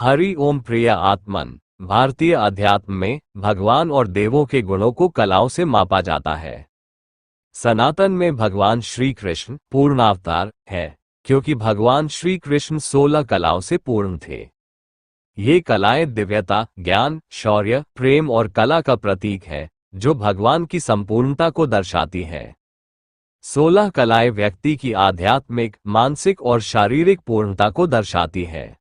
हरि ओम प्रिय आत्मन। भारतीय अध्यात्म में भगवान और देवों के गुणों को कलाओं से मापा जाता है। सनातन में भगवान श्री कृष्ण पूर्णावतार है, क्योंकि भगवान श्री कृष्ण 16 कलाओं से पूर्ण थे। ये कलाएं दिव्यता, ज्ञान, शौर्य, प्रेम और कला का प्रतीक है, जो भगवान की संपूर्णता को दर्शाती है। 16 कलाएं व्यक्ति की आध्यात्मिक, मानसिक और शारीरिक पूर्णता को दर्शाती है।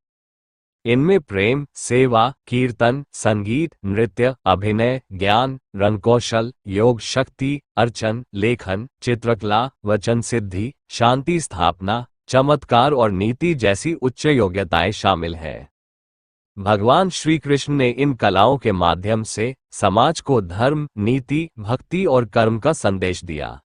इनमें प्रेम, सेवा, कीर्तन, संगीत, नृत्य, अभिनय, ज्ञान, रणकौशल, योग शक्ति, अर्चन, लेखन, चित्रकला, वचन सिद्धि, शांति स्थापना, चमत्कार और नीति जैसी उच्च योग्यताएं शामिल हैं। भगवान श्री कृष्ण ने इन कलाओं के माध्यम से समाज को धर्म, नीति, भक्ति और कर्म का संदेश दिया।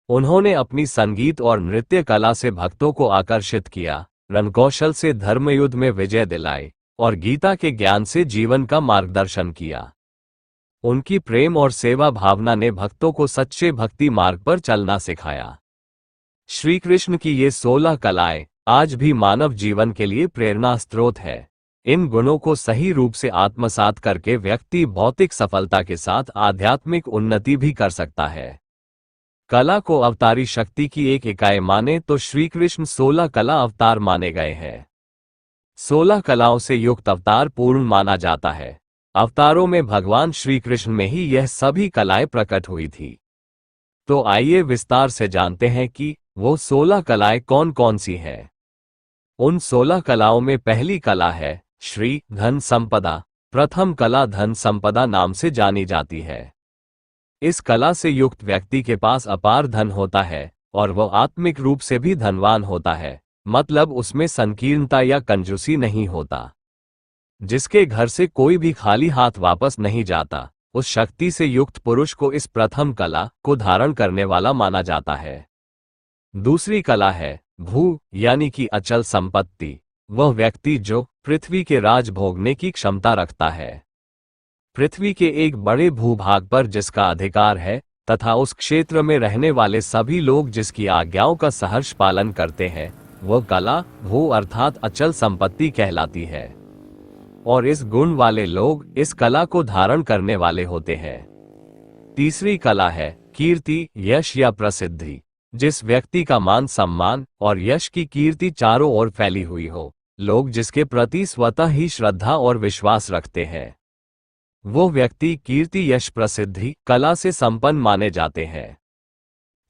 उन्होंने अपनी संगीत और नृत्य कला से भक्तों को आकर्षित किया, रणकौशल से धर्मयुद्ध में विजय दिलाई और गीता के ज्ञान से जीवन का मार्गदर्शन किया। उनकी प्रेम और सेवा भावना ने भक्तों को सच्चे भक्ति मार्ग पर चलना सिखाया। श्री कृष्ण की ये 16 कलाएं आज भी मानव जीवन के लिए प्रेरणा स्रोत है। इन गुणों को सही रूप से आत्मसात करके व्यक्ति भौतिक सफलता के साथ आध्यात्मिक उन्नति भी कर सकता है। कला को अवतारी शक्ति की एक इकाई माने तो श्री कृष्ण 16 कला अवतार माने गए हैं। 16 कलाओं से युक्त अवतार पूर्ण माना जाता है। अवतारों में भगवान श्री कृष्ण में ही यह सभी कलाएं प्रकट हुई थी। तो आइए विस्तार से जानते हैं कि वो 16 कलाएं कौन कौन सी हैं। उन 16 कलाओं में पहली कला है श्री धन संपदा। प्रथम कला धन संपदा नाम से जानी जाती है। इस कला से युक्त व्यक्ति के पास अपार धन होता है और वह आत्मिक रूप से भी धनवान होता है, मतलब उसमें संकीर्णता या कंजूसी नहीं होता। जिसके घर से कोई भी खाली हाथ वापस नहीं जाता, उस शक्ति से युक्त पुरुष को इस प्रथम कला को धारण करने वाला माना जाता है। दूसरी कला है भू यानी कि अचल संपत्ति। वह व्यक्ति जो पृथ्वी के राज भोगने की क्षमता रखता है। पृथ्वी के एक बड़े भूभाग पर जिसका अधिकार है तथा उस क्षेत्र में रहने वाले सभी लोग जिसकी आज्ञाओं का सहर्ष पालन करते हैं, वह कला भू अर्थात अचल संपत्ति कहलाती है। और इस गुण वाले लोग इस कला को धारण करने वाले होते हैं। तीसरी कला है कीर्ति, यश या प्रसिद्धि। जिस व्यक्ति का मान सम्मान और यश की कीर्ति चारों ओर फैली हुई हो, लोग जिसके प्रति स्वतः ही श्रद्धा और विश्वास रखते हैं, वो व्यक्ति कीर्ति, यश, प्रसिद्धि कला से संपन्न माने जाते हैं।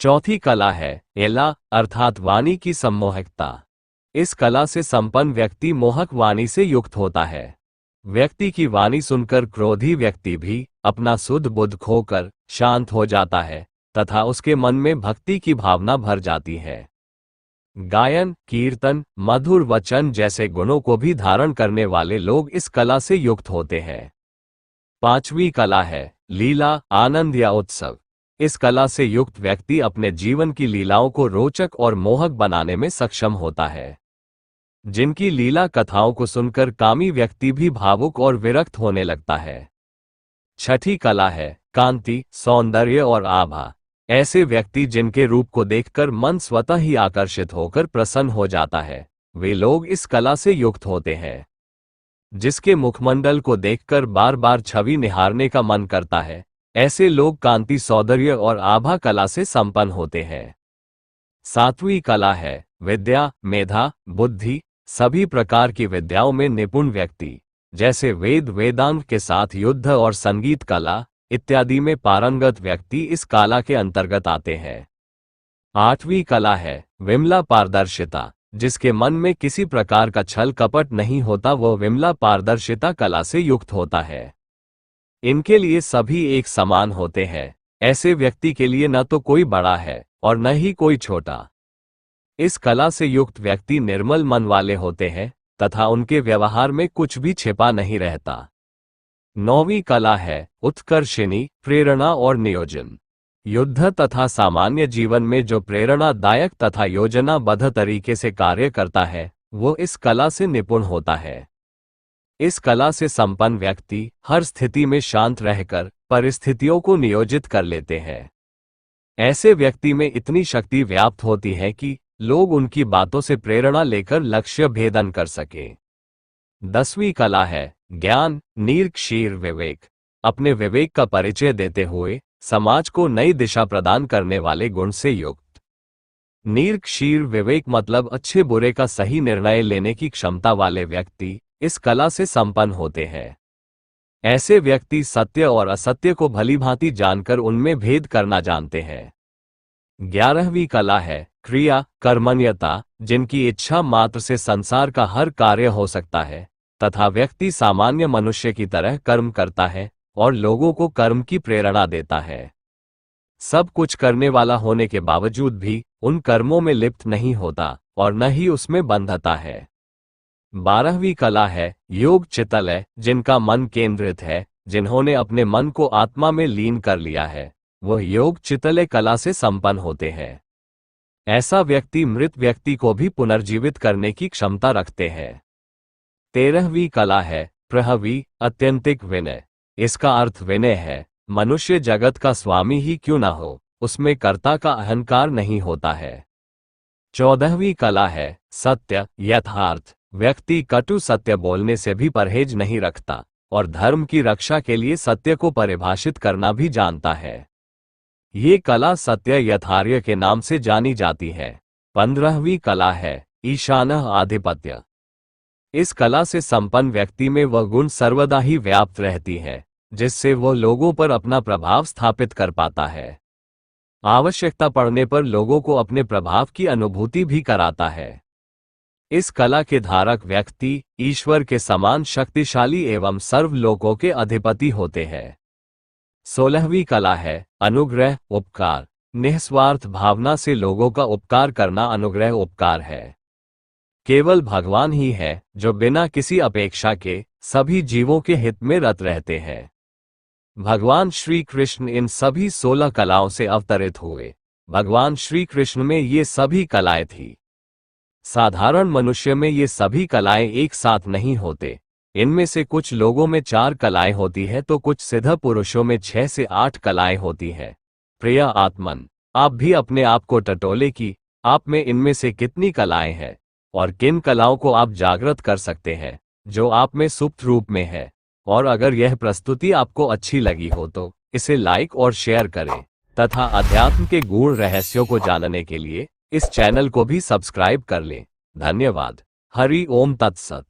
चौथी कला है एला अर्थात वाणी की सम्मोहकता। इस कला से संपन्न व्यक्ति मोहक वाणी से युक्त होता है। व्यक्ति की वाणी सुनकर क्रोधी व्यक्ति भी अपना सुध बुध खोकर शांत हो जाता है तथा उसके मन में भक्ति की भावना भर जाती है। गायन, कीर्तन, मधुर वचन जैसे गुणों को भी धारण करने वाले लोग इस कला से युक्त होते हैं। पांचवी कला है लीला, आनंद या उत्सव। इस कला से युक्त व्यक्ति अपने जीवन की लीलाओं को रोचक और मोहक बनाने में सक्षम होता है। जिनकी लीला कथाओं को सुनकर कामी व्यक्ति भी भावुक और विरक्त होने लगता है। छठी कला है कांति, सौंदर्य और आभा। ऐसे व्यक्ति जिनके रूप को देखकर मन स्वतः ही आकर्षित होकर प्रसन्न हो जाता है, वे लोग इस कला से युक्त होते हैं। जिसके मुखमंडल को देखकर बार बार छवि निहारने का मन करता है, ऐसे लोग कांति, सौंदर्य और आभा कला से संपन्न होते हैं। सातवीं कला है विद्या, मेधा, बुद्धि। सभी प्रकार की विद्याओं में निपुण व्यक्ति, जैसे वेद, वेदांत के साथ युद्ध और संगीत कला इत्यादि में पारंगत व्यक्ति इस कला के अंतर्गत आते हैं। आठवीं कला है विमला पारदर्शिता। जिसके मन में किसी प्रकार का छल कपट नहीं होता, वह विमला पारदर्शिता कला से युक्त होता है। इनके लिए सभी एक समान होते हैं। ऐसे व्यक्ति के लिए न तो कोई बड़ा है और न ही कोई छोटा। इस कला से युक्त व्यक्ति निर्मल मन वाले होते हैं तथा उनके व्यवहार में कुछ भी छिपा नहीं रहता। नौवीं कला है उत्कर्षिणी, प्रेरणा और नियोजन। युद्ध तथा सामान्य जीवन में जो प्रेरणादायक तथा योजनाबद्ध तरीके से कार्य करता है, वो इस कला से निपुण होता है। इस कला से संपन्न व्यक्ति हर स्थिति में शांत रहकर परिस्थितियों को नियोजित कर लेते हैं। ऐसे व्यक्ति में इतनी शक्ति व्याप्त होती है कि लोग उनकी बातों से प्रेरणा लेकर लक्ष्य भेदन कर सके। 10वीं कला है ज्ञान, निरीक्षीर विवेक। अपने विवेक का परिचय देते हुए समाज को नई दिशा प्रदान करने वाले गुण से युक्त। निरीक्षीर विवेक मतलब अच्छे बुरे का सही निर्णय लेने की क्षमता वाले व्यक्ति इस कला से संपन्न होते हैं। ऐसे व्यक्ति सत्य और असत्य को भलीभांति जानकर उनमें भेद करना जानते हैं। 11वीं कला है क्रिया, कर्मण्यता, जिनकी इच्छा मात्र से संसार का हर कार्य हो सकता है तथा व्यक्ति सामान्य मनुष्य की तरह कर्म करता है और लोगों को कर्म की प्रेरणा देता है। सब कुछ करने वाला होने के बावजूद भी उन कर्मों में लिप्त नहीं होता और न ही उसमें बंधता है। 12वीं कला है योग चित्तलय, जिनका मन केंद्रित है, जिन्होंने अपने मन को आत्मा में लीन कर लिया है, वह योग चित्तलय कला से संपन्न होते हैं। ऐसा व्यक्ति मृत व्यक्ति को भी पुनर्जीवित करने की क्षमता रखते हैं। 13वीं कला है प्रहवी, अत्यंतिक विनय। इसका अर्थ विनय है, मनुष्य जगत का स्वामी ही क्यों न हो, उसमें कर्ता का अहंकार नहीं होता है। 14वीं कला है सत्य, यथार्थ। व्यक्ति कटु सत्य बोलने से भी परहेज नहीं रखता और धर्म की रक्षा के लिए सत्य को परिभाषित करना भी जानता है। ये कला सत्य यथार्य के नाम से जानी जाती है। 15वीं कला है ईशानः आधिपत्य। इस कला से संपन्न व्यक्ति में वह गुण सर्वदा ही व्याप्त रहती है, जिससे वह लोगों पर अपना प्रभाव स्थापित कर पाता है। आवश्यकता पड़ने पर लोगों को अपने प्रभाव की अनुभूति भी कराता है। इस कला के धारक व्यक्ति ईश्वर के समान शक्तिशाली एवं सर्वलोकों के अधिपति होते हैं। 16वीं कला है अनुग्रह, उपकार। निस्वार्थ भावना से लोगों का उपकार करना अनुग्रह उपकार है। केवल भगवान ही है जो बिना किसी अपेक्षा के सभी जीवों के हित में रत रहते हैं। भगवान श्री कृष्ण इन सभी 16 कलाओं से अवतरित हुए। भगवान श्री कृष्ण में ये सभी कलाएं थी। साधारण मनुष्य में ये सभी कलाएं एक साथ नहीं होते। इनमें से कुछ लोगों में 4 कलाएं होती है तो कुछ सिद्ध पुरुषों में 6 से 8 कलाएं होती है। प्रिय आत्मन, आप भी अपने आप को टटोले कि आप में इनमें से कितनी कलाएं हैं और किन कलाओं को आप जागृत कर सकते हैं जो आप में सुप्त रूप में है। और अगर यह प्रस्तुति आपको अच्छी लगी हो तो इसे लाइक और शेयर करें तथा अध्यात्म के गूढ़ रहस्यों को जानने के लिए इस चैनल को भी सब्सक्राइब कर लें। धन्यवाद। हरि ओम तत्सत।